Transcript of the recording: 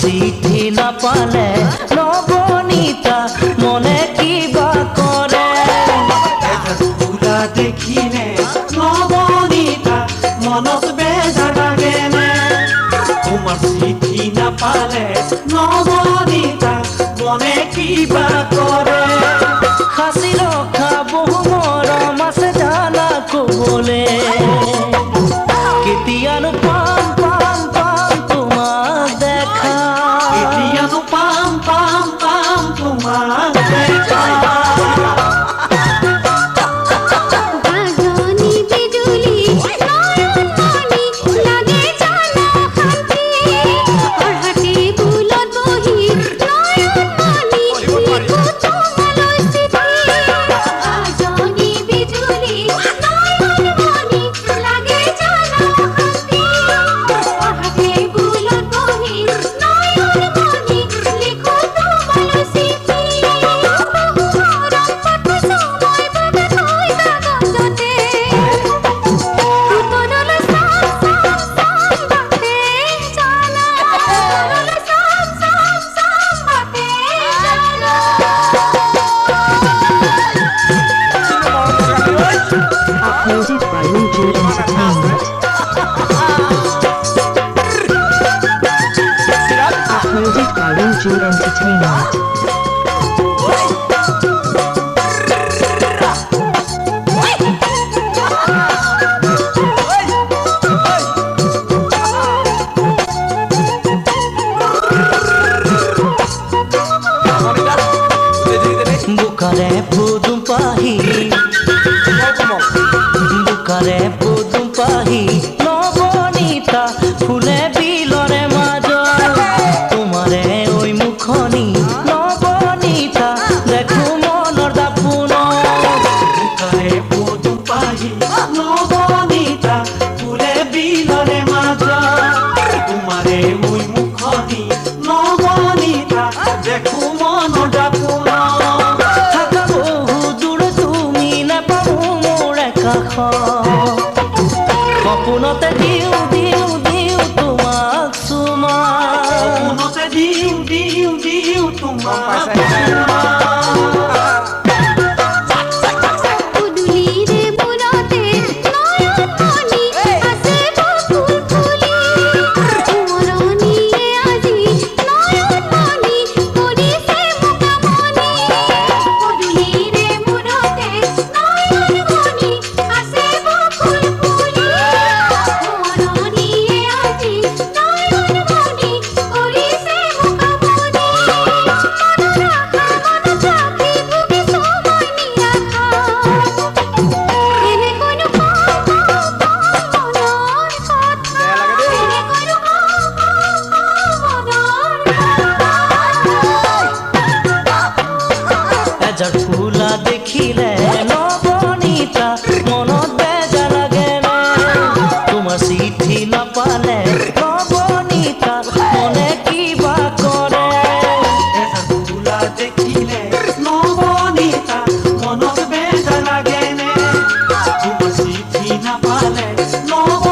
চিঠি নাপালে নবনীতা মনে কিবা কৰে ফুলা দেখিলে নবনীতা মনত বেজাৰ লাগেনে তোমাৰ চিঠি নাপালে নবনীতা মনে কিবা কৰে সাঁচি ৰখা বহু মৰম আছে জানা কবলে কেতিয়ানো পাম পাম পাম তোমাক দেখা কেতিয়ানো পাম পাম পাম তোমাক দেখা Uploaded by Rujude Entertainment. Uploaded by Rujude Entertainment. বুকারে পুদুম পাহি বুকারে পুদুম পাহি নবনীতা ফুলে বিলরে মাজ তোমারে ওই মুখনি নবনীতা দেখো মনৰ দাপুন বুকাৰে পুদুম পাহি নবনীতা ফুলে বিলৰে মাজ তোমাৰে ওই মুখনি নবনীতা দেখো মনৰ দাপুন থাকা বহু দূৰ তুমি নাপাও মোৰ কাষ সপোনতে দিও দিও দিও তোমাক চুমা সপোনতে দিও দিও দিও তোমাক এজাৰ ফুলা দেখিলে নবনীতা মনত বেজা লাগে তোমাৰ চিঠি নাপালে নবনীতা মনে কিবা কৰে ফুলা দেখিলে নবনীতা মনত বেজাৰ লাগেনে তোমাৰ চিঠি নাপালে নবনীতা